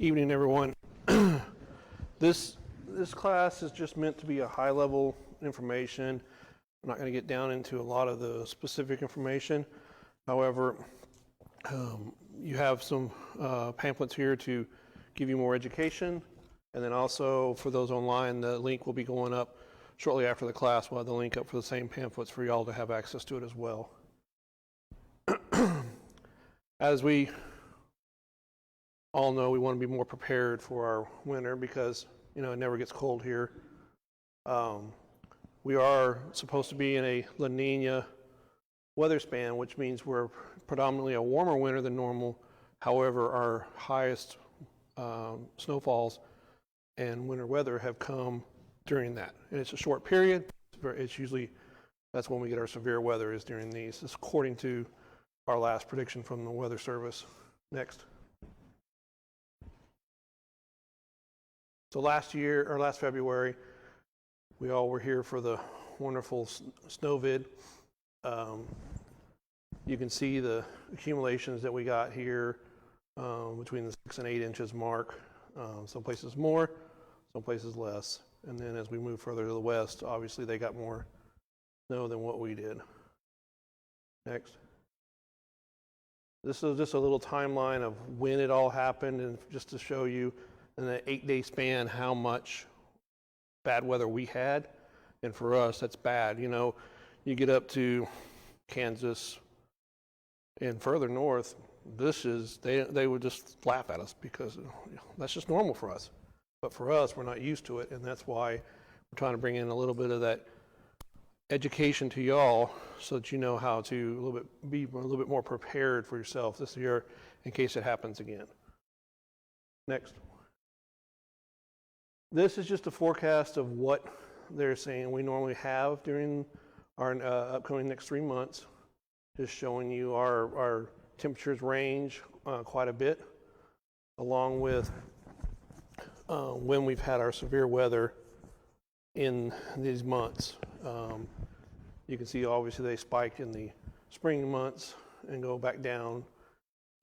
Evening, everyone. This class is just meant to be a high-level information. I'm not going to get down into a lot of the specific information. However, you have some pamphlets here to give you more education. And then also, for those online, the link will be going up shortly after the class. We'll have the link up for the same pamphlets for y'all to have access to it as well. As we all know, we want to be more prepared for our winter because, you know, it never gets cold here. We are supposed to be in a La Nina weather span, which means we're predominantly a warmer winter than normal. However, our highest snowfalls and winter weather have come during that. And it's a short period. It's usually, that's when we get our severe weather, is during these. It's according to our last prediction from the Weather Service. Next. So last February, we all were here for the wonderful snow vid. You can see the accumulations that we got here between the 6 and 8 inches mark. Some places more, some places less. And then as we move further to the west, obviously they got more snow than what we did. Next. This is just a little timeline of when it all happened, and just to show you in an 8-day span how much bad weather we had. And for us, that's bad. You know, you get up to Kansas and further north, they would just laugh at us because that's just normal for us. But for us, we're not used to it, and that's why we're trying to bring in a little bit of that education to y'all so that you know how to be a little bit more prepared for yourself this year in case it happens again. Next. This is just a forecast of what they're saying we normally have during our upcoming next 3 months. Just showing you our temperatures range quite a bit, along with when we've had our severe weather in these months. You can see obviously they spike in the spring months and go back down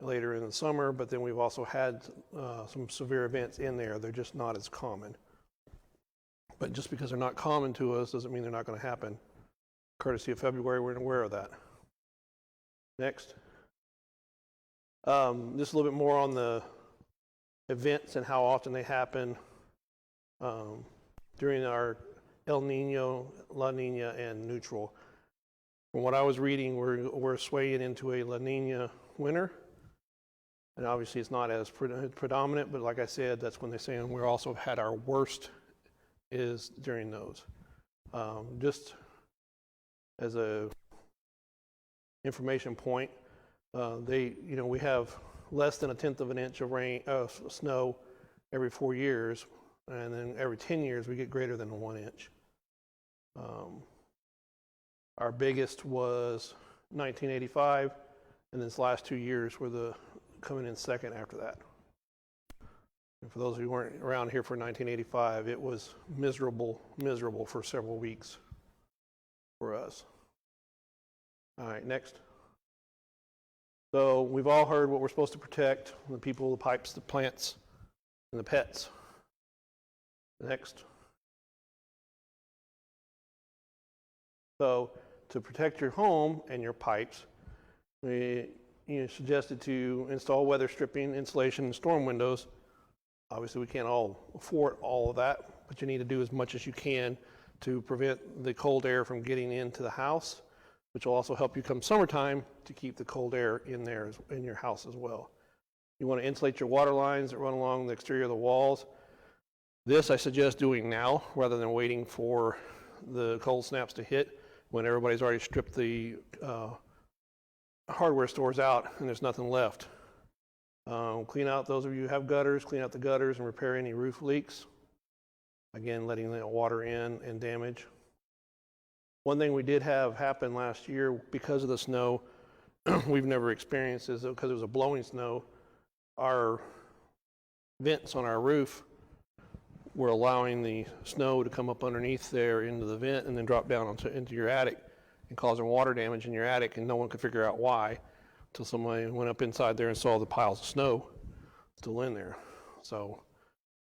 later in the summer, but then we've also had some severe events in there. They're just not as common. But just because they're not common to us doesn't mean they're not going to happen. Courtesy of February, we're aware of that. Next. Just a little bit more on the events and how often they happen during our El Nino, La Nina, and neutral. From what I was reading, we're swaying into a La Nina winter. And obviously it's not as predominant, but like I said, that's when they're saying we're also had our worst is during those. Just as a information point, we have less than 1/10 of an inch of rain, snow every 4 years, and then every 10 years we get greater than 1 inch. Our biggest was 1985, and this last 2 years were coming in second after that. And for those who weren't around here for 1985, it was miserable for several weeks for us. All right, next. So we've all heard what we're supposed to protect: the people, the pipes, the plants, and the pets. Next. So to protect your home and your pipes, we suggested to install weather stripping, insulation, and storm windows. Obviously, we can't all afford all of that, but you need to do as much as you can to prevent the cold air from getting into the house, which will also help you come summertime to keep the cold air in there in your house as well. You want to insulate your water lines that run along the exterior of the walls. This I suggest doing now rather than waiting for the cold snaps to hit when everybody's already stripped the hardware stores out and there's nothing left. Clean out, those of you who have gutters, clean out the gutters and repair any roof leaks. Again, letting the water in and damage. One thing we did have happen last year because of the snow, we've never experienced is because it was a blowing snow, our vents on our roof were allowing the snow to come up underneath there into the vent and then drop down into your attic and causing water damage in your attic, and no one could figure out why until somebody went up inside there and saw the piles of snow still in there. So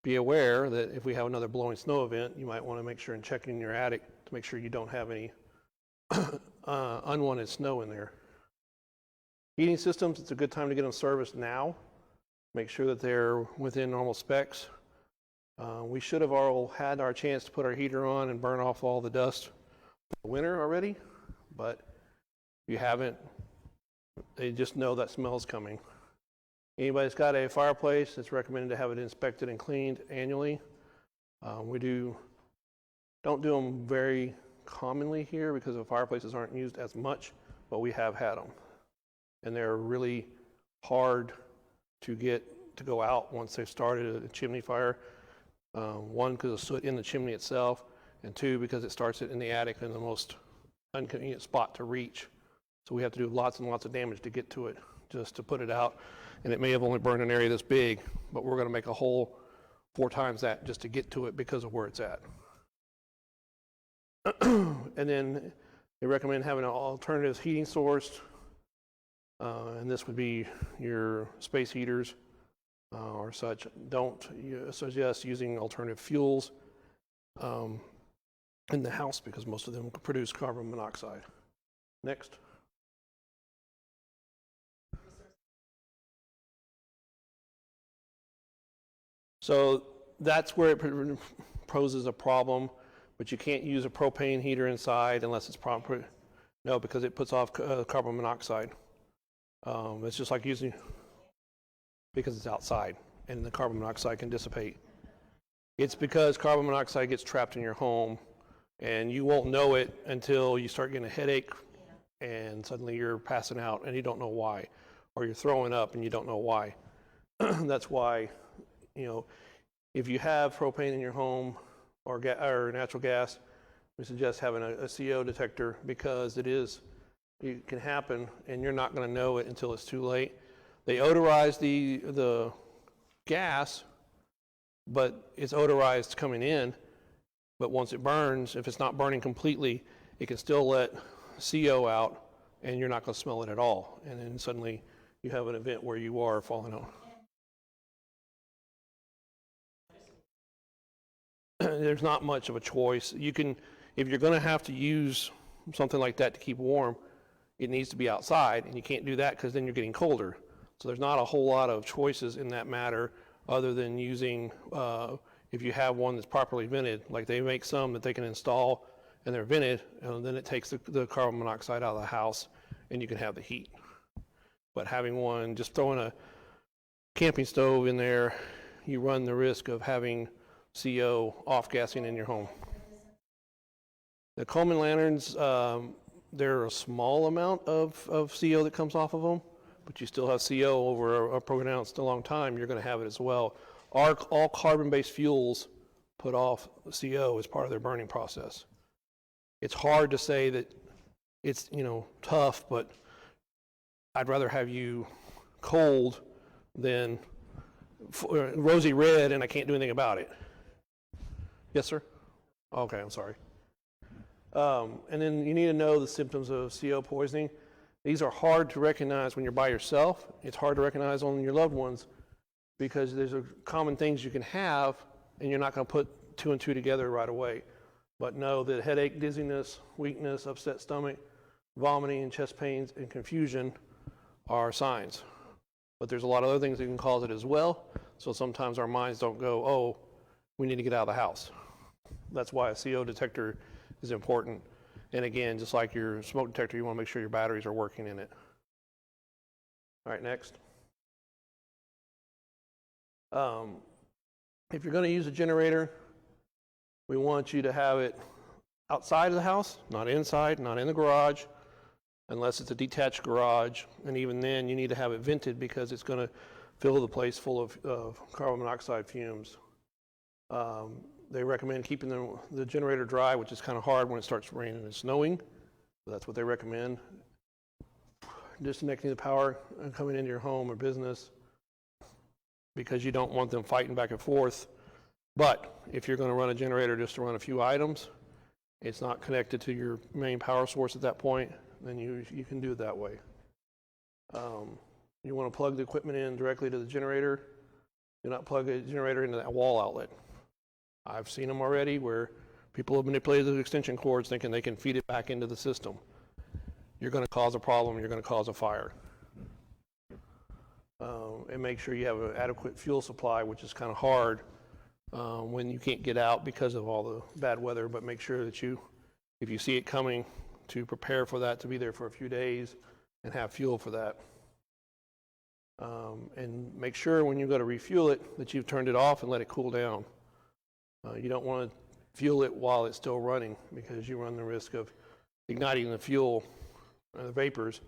be aware that if we have another blowing snow event, you might want to make sure and check in your attic to make sure you don't have any unwanted snow in there. Heating systems, it's a good time to get them serviced now. Make sure that they're within normal specs. We should have all had our chance to put our heater on and burn off all the dust for the winter already, but if you haven't, they just know that smell's coming. Anybody that's got a fireplace, it's recommended to have it inspected and cleaned annually. We don't do them very commonly here because the fireplaces aren't used as much, but we have had them. And they're really hard to get to go out once they've started a chimney fire. One, because of soot in the chimney itself, and two, because it starts it in the attic in the most inconvenient spot to reach. So we have to do lots and lots of damage to get to it, just to put it out. And it may have only burned an area this big, but we're going to make a hole 4 times that just to get to it because of where it's at. And then they recommend having an alternative heating source. And this would be your space heaters or such. Don't suggest using alternative fuels in the house because most of them produce carbon monoxide. Next. So that's where it poses a problem, but you can't use a propane heater inside unless it's proper. No, because it puts off carbon monoxide. It's just like using, because it's outside and the carbon monoxide can dissipate. It's because carbon monoxide gets trapped in your home and you won't know it until you start getting a headache and suddenly you're passing out and you don't know why, or you're throwing up and you don't know why. That's why, if you have propane in your home or natural gas, we suggest having a CO detector because it can happen and you're not going to know it until it's too late. They odorize the gas, but it's odorized coming in. But once it burns, if it's not burning completely, it can still let CO out and you're not going to smell it at all. And then suddenly you have an event where you are falling out. There's not much of a choice. You can, if you're going to have to use something like that to keep warm, it needs to be outside, and you can't do that because then you're getting colder. So there's not a whole lot of choices in that matter other than using, if you have one that's properly vented, like they make some that they can install and they're vented, and then it takes the carbon monoxide out of the house and you can have the heat. But having one, just throwing a camping stove in there, you run the risk of having CO off-gassing in your home. The Coleman lanterns, they're a small amount of CO that comes off of them, but you still have CO over a pronounced a long time, you're going to have it as well. All carbon-based fuels put off CO as part of their burning process. It's hard to say that it's tough, but I'd rather have you cold than rosy red and I can't do anything about it. Yes, sir? Okay, I'm sorry. And then you need to know the symptoms of CO poisoning. These are hard to recognize when you're by yourself. It's hard to recognize on your loved ones because there's common things you can have and you're not going to put 2 and 2 together right away. But know that headache, dizziness, weakness, upset stomach, vomiting, and chest pains, and confusion are signs. But there's a lot of other things that can cause it as well. So sometimes our minds don't go, oh, we need to get out of the house. That's why a CO detector is important. And again, just like your smoke detector, you want to make sure your batteries are working in it. All right, next. If you're going to use a generator, we want you to have it outside of the house, not inside, not in the garage, unless it's a detached garage. And even then, you need to have it vented because it's going to fill the place full of carbon monoxide fumes. They recommend keeping the generator dry, which is kind of hard when it starts raining and snowing. But that's what they recommend. Disconnecting the power and coming into your home or business because you don't want them fighting back and forth. But if you're going to run a generator just to run a few items, it's not connected to your main power source at that point, then you can do it that way. You want to plug the equipment in directly to the generator. Do not plug a generator into that wall outlet. I've seen them already where people have manipulated the extension cords thinking they can feed it back into the system. You're going to cause a problem, you're going to cause a fire. And make sure you have an adequate fuel supply, which is kind of hard when you can't get out because of all the bad weather, but make sure that you, if you see it coming, to prepare for that, to be there for a few days and have fuel for that. And make sure when you go to refuel it that you've turned it off and let it cool down. You don't want to fuel it while it's still running because you run the risk of igniting the fuel, the vapors,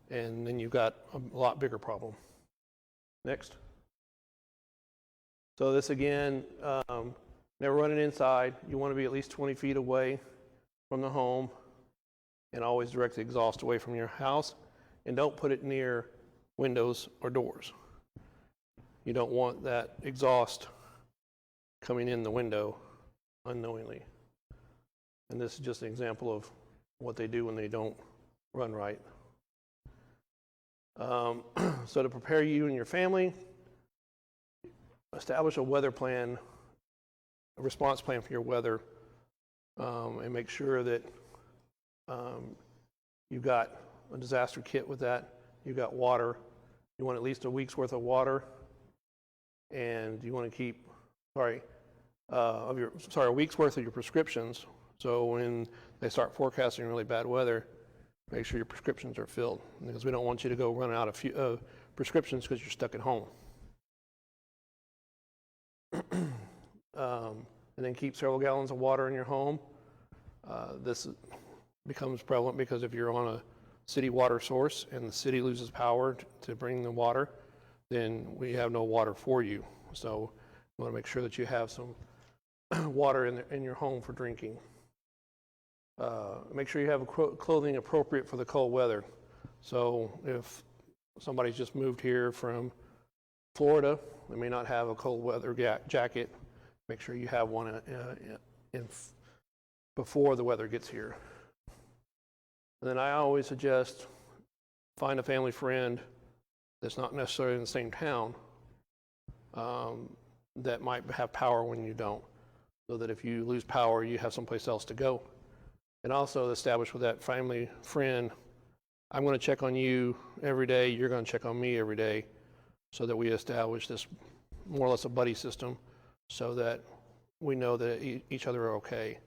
and then you've got a lot bigger problem. Next. So this again, never run it inside. You want to be at least 20 feet away from the home and always direct the exhaust away from your house, and don't put it near windows or doors. You don't want that exhaust coming in the window unknowingly. And this is just an example of what they do when they don't run right. So to prepare you and your family, establish a weather plan, a response plan for your weather, and make sure that you've got a disaster kit with that. You've got water. You want at least a week's worth of water, and you want to keep, a week's worth of your prescriptions. So when they start forecasting really bad weather, make sure your prescriptions are filled, because we don't want you to go run out of prescriptions because you're stuck at home. And then keep several gallons of water in your home. This becomes prevalent because if you're on a city water source and the city loses power to bring the water, then we have no water for you. So you want to make sure that you have some water in your home for drinking. Make sure you have clothing appropriate for the cold weather. So if somebody's just moved here from Florida, they may not have a cold weather jacket. Make sure you have one before the weather gets here. And then I always suggest find a family friend that's not necessarily in the same town that might have power when you don't, so that if you lose power, you have someplace else to go. And also establish with that family friend, I'm going to check on you every day, you're going to check on me every day, so that we establish this more or less a buddy system so that we know that each other are okay.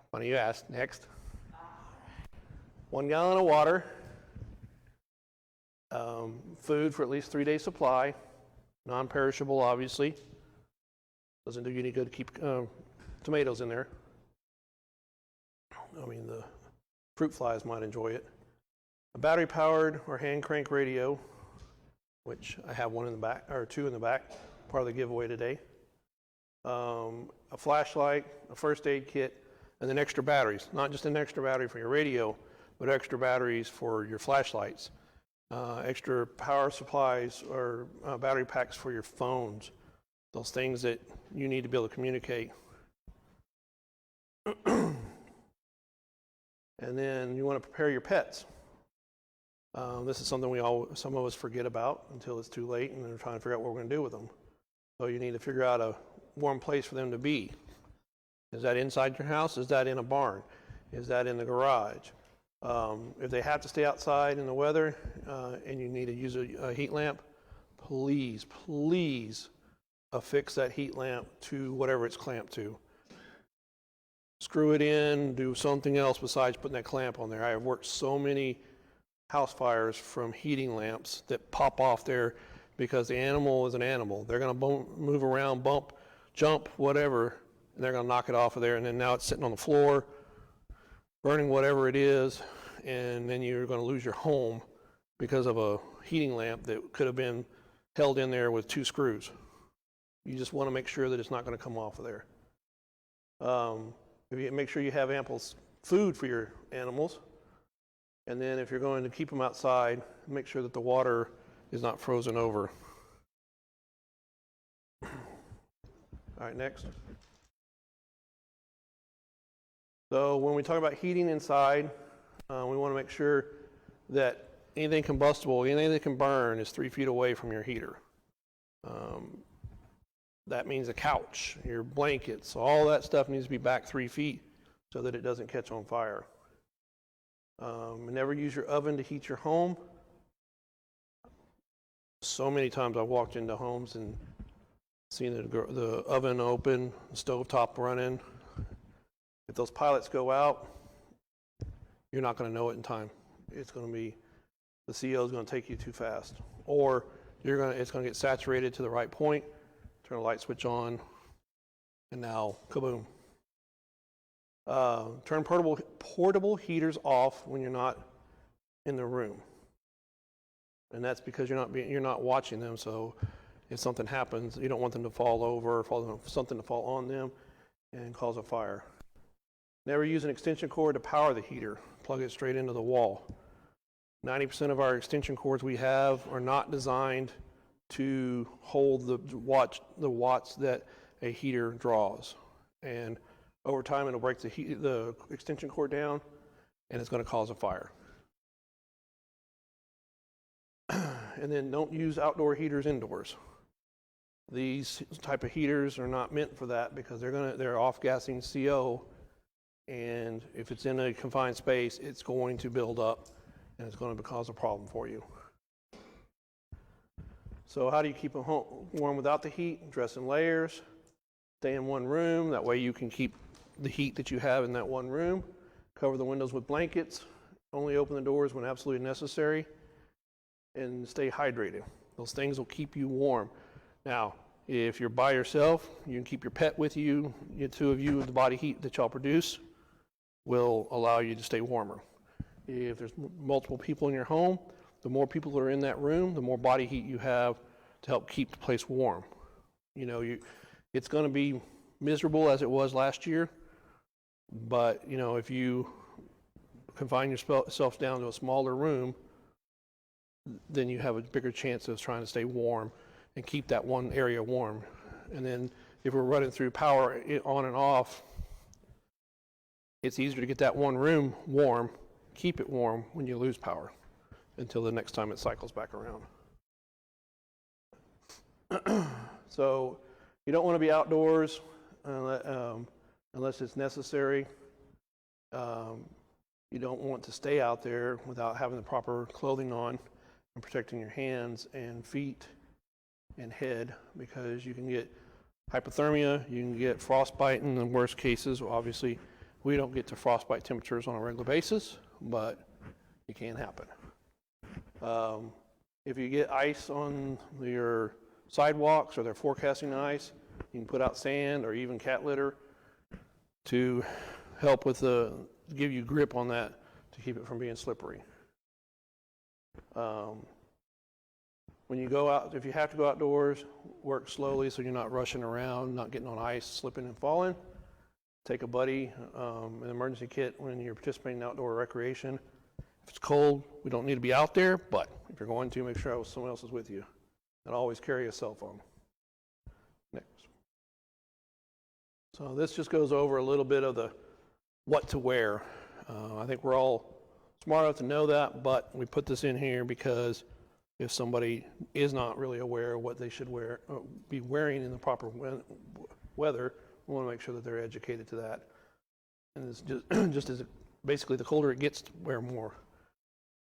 Why don't you ask? Next. 1 gallon of water, food for at least 3 days supply, non-perishable obviously. Doesn't do you any good to keep tomatoes in there. I mean, the fruit flies might enjoy it. A battery-powered or hand-crank radio, which I have one in the back, or two in the back, part of the giveaway today. A flashlight, a first aid kit, and then extra batteries. Not just an extra battery for your radio, but extra batteries for your flashlights. Extra power supplies or battery packs for your phones. Those things that you need to be able to communicate. And then you want to prepare your pets. This is something some of us forget about until it's too late and they're trying to figure out what we're going to do with them. So you need to figure out a warm place for them to be. Is that inside your house? Is that in a barn? Is that in the garage? If they have to stay outside in the weather and you need to use a heat lamp, please affix that heat lamp to whatever it's clamped to. Screw it in, do something else besides putting that clamp on there. I have worked so many house fires from heating lamps that pop off there because the animal is an animal. They're going to move around, bump, jump, whatever, and they're going to knock it off of there, and then now it's sitting on the floor, burning whatever it is, and then you're going to lose your home because of a heating lamp that could have been held in there with 2 screws. You just want to make sure that it's not going to come off of there. If you make sure you have ample food for your animals, and then if you're going to keep them outside, make sure that the water is not frozen over. All right, next. So when we talk about heating inside, we want to make sure that anything combustible, anything that can burn is 3 feet away from your heater. That means a couch, your blankets, all that stuff needs to be back 3 feet so that it doesn't catch on fire. Never use your oven to heat your home. So many times I've walked into homes and seen the oven open, the stove top running. If those pilots go out, you're not going to know it in time. It's going to be, the CO is going to take you too fast. Or it's going to get saturated to the right point, turn a light switch on, and now, kaboom. Turn portable heaters off when you're not in the room. And that's because you're not watching them, so if something happens, you don't want them to fall over, something to fall on them and cause a fire. Never use an extension cord to power the heater. Plug it straight into the wall. 90% of our extension cords we have are not designed to hold the watts that a heater draws. And over time, it'll break the extension cord down, and it's going to cause a fire. And then don't use outdoor heaters indoors. These type of heaters are not meant for that because they're off-gassing CO, and if it's in a confined space, it's going to build up and it's going to cause a problem for you. So how do you keep a home warm without the heat? Dress in layers, stay in one room, that way you can keep the heat that you have in that one room. Cover the windows with blankets, only open the doors when absolutely necessary, and stay hydrated. Those things will keep you warm. Now, if you're by yourself, you can keep your pet with you. The two of you, the body heat that y'all produce will allow you to stay warmer. If there's multiple people in your home, the more people that are in that room, the more body heat you have to help keep the place warm. It's going to be miserable as it was last year, but if you confine yourself down to a smaller room, then you have a bigger chance of trying to stay warm and keep that one area warm. And then if we're running through power on and off, it's easier to get that one room warm, keep it warm when you lose power until the next time it cycles back around. So you don't want to be outdoors unless it's necessary. You don't want to stay out there without having the proper clothing on and protecting your hands and feet and head, because you can get hypothermia, you can get frostbite in the worst cases. Obviously, we don't get to frostbite temperatures on a regular basis, but it can happen. If you get ice on your sidewalks or they're forecasting ice, you can put out sand or even cat litter to help with give you grip on that to keep it from being slippery. When you go out, if you have to go outdoors, work slowly so you're not rushing around, not getting on ice, slipping and falling. Take a buddy, an emergency kit when you're participating in outdoor recreation. If it's cold, we don't need to be out there, but if you're going to, make sure someone else is with you. And always carry a cell phone. Next. So this just goes over a little bit of the what to wear. I think we're all smart enough to know that, but we put this in here because if somebody is not really aware of what they should be wearing in the proper weather, we want to make sure that they're educated to that. And it's just as basically the colder it gets, wear more.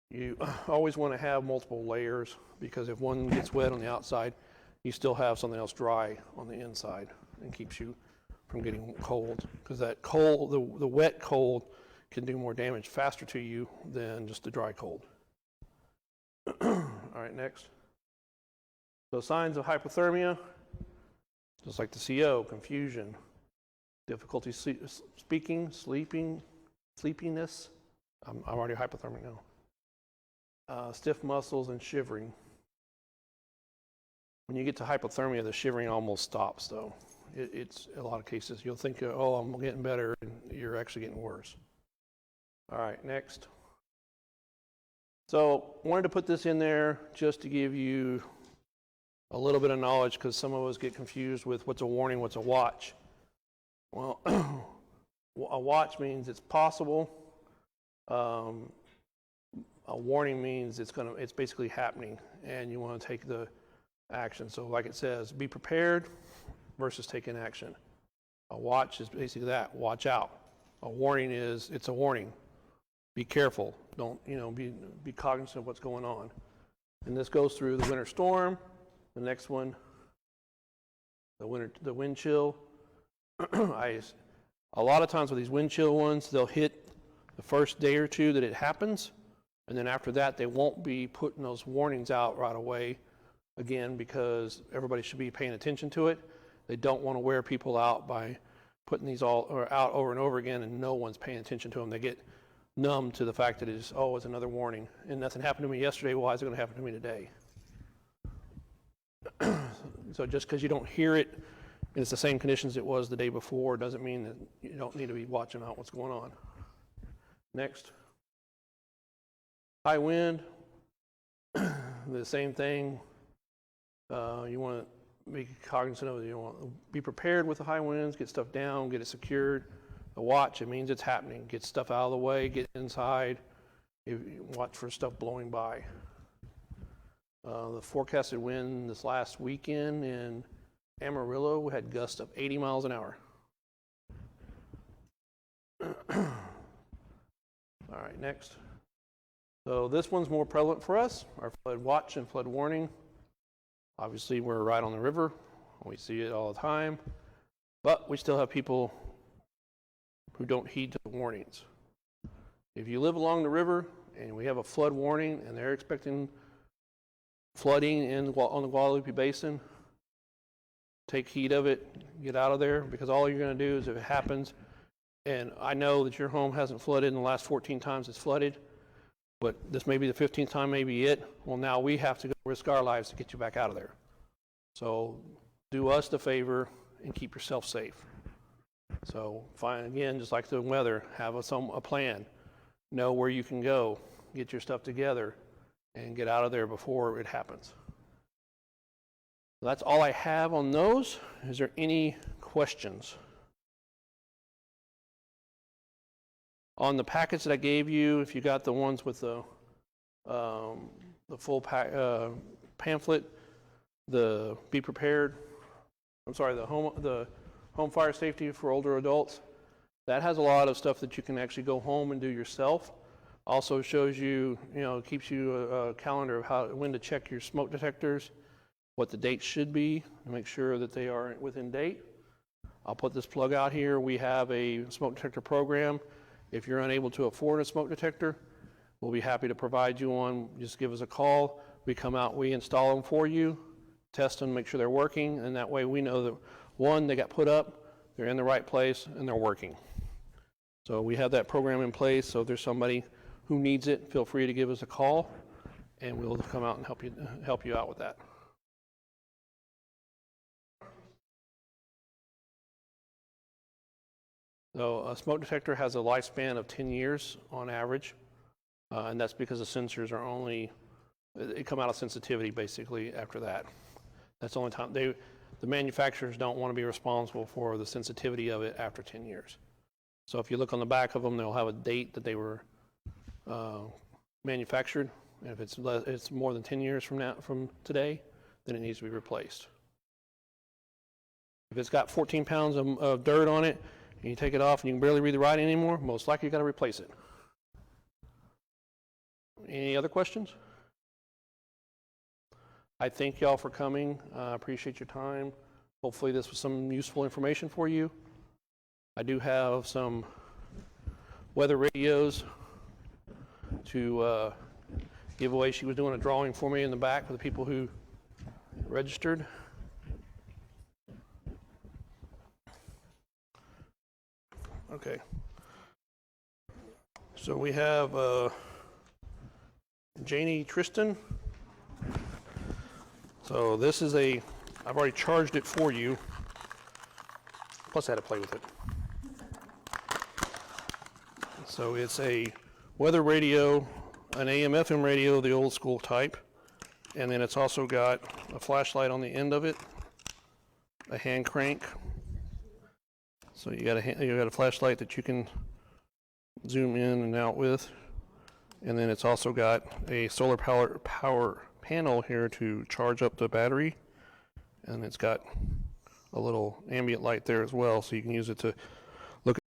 You always want to have multiple layers, because if one gets wet on the outside, you still have something else dry on the inside and keeps you from getting cold. Because that cold, the wet cold, can do more damage faster to you than just the dry cold. All right, next. So signs of hypothermia, just like the CO: confusion, difficulty speaking, sleepiness. I'm already hypothermic now. Stiff muscles and shivering. When you get to hypothermia, the shivering almost stops, though. It's a lot of cases you'll think, oh, I'm getting better, and you're actually getting worse. All right, next. So wanted to put this in there just to give you a little bit of knowledge, because some of us get confused with what's a warning, what's a watch. Well, a watch means it's possible. A warning means it's basically happening, and you want to take the action. So like it says, be prepared versus taking action. A watch is basically that, watch out. A warning is, it's a warning. Be careful. Don't, be cognizant of what's going on. And this goes through the winter storm, the next one, the wind chill. A lot of times with these wind chill ones, they'll hit the first day or two that it happens, and then after that, they won't be putting those warnings out right away, again, because everybody should be paying attention to it. They don't want to wear people out by putting these out over and over again, and no one's paying attention to them. They get numb to the fact that it's another warning, and nothing happened to me yesterday, why is it going to happen to me today? So just because you don't hear it, and it's the same conditions it was the day before, doesn't mean that you don't need to be watching out what's going on. Next. High wind, the same thing. You want to be cognizant of it. You want to be prepared with the high winds, get stuff down, get it secured. The watch, it means it's happening. Get stuff out of the way, get inside. Watch for stuff blowing by. The forecasted wind this last weekend in Amarillo, we had gusts of 80 miles an hour. All right, next. So this one's more prevalent for us, our flood watch and flood warning. Obviously, we're right on the river. We see it all the time. But we still have people who don't heed to the warnings. If you live along the river and we have a flood warning and they're expecting flooding on the Guadalupe Basin, take heed of it, get out of there, because all you're going to do is if it happens, and I know that your home hasn't flooded in the last 14 times it's flooded, but this may be the 15th time, maybe it. Well, now we have to go risk our lives to get you back out of there. So do us the favor and keep yourself safe. So fine, again, just like the weather, have a plan. Know where you can go, get your stuff together, and get out of there before it happens. So that's all I have on those. Is there any questions? On the packets that I gave you, if you got the ones with the full pamphlet, the Be Prepared, the home fire safety for older adults, that has a lot of stuff that you can actually go home and do yourself. Also shows you, keeps you a calendar of when to check your smoke detectors, what the dates should be, and make sure that they are within date. I'll put this plug out here. We have a smoke detector program. If you're unable to afford a smoke detector, we'll be happy to provide you one. Just give us a call. We come out, we install them for you, test them, make sure they're working, and that way we know that, one, they got put up, they're in the right place, and they're working. So we have that program in place, so if there's somebody who needs it, feel free to give us a call, and we'll come out and help you out with that. So a smoke detector has a lifespan of 10 years on average, and that's because the sensors are they come out of sensitivity basically after that. That's the only time the manufacturers don't want to be responsible for the sensitivity of it after 10 years. So if you look on the back of them, they'll have a date that they were manufactured, and if it's more than 10 years from today, then it needs to be replaced. If it's got 14 pounds of dirt on it, and you take it off and you can barely read the writing anymore, most likely you got to replace it. Any other questions? I thank y'all for coming. I appreciate your time. Hopefully this was some useful information for you. I do have some weather radios to give away. She was doing a drawing for me in the back for the people who registered. Okay. So we have Janie Tristan. So this is I've already charged it for you. Plus I had to play with it. So it's a weather radio, an AM/FM radio, the old school type. And then it's also got a flashlight on the end of it, a hand crank. So you got a flashlight that you can zoom in and out with. And then it's also got a solar power panel here to charge up the battery. And it's got a little ambient light there as well, so you can use it to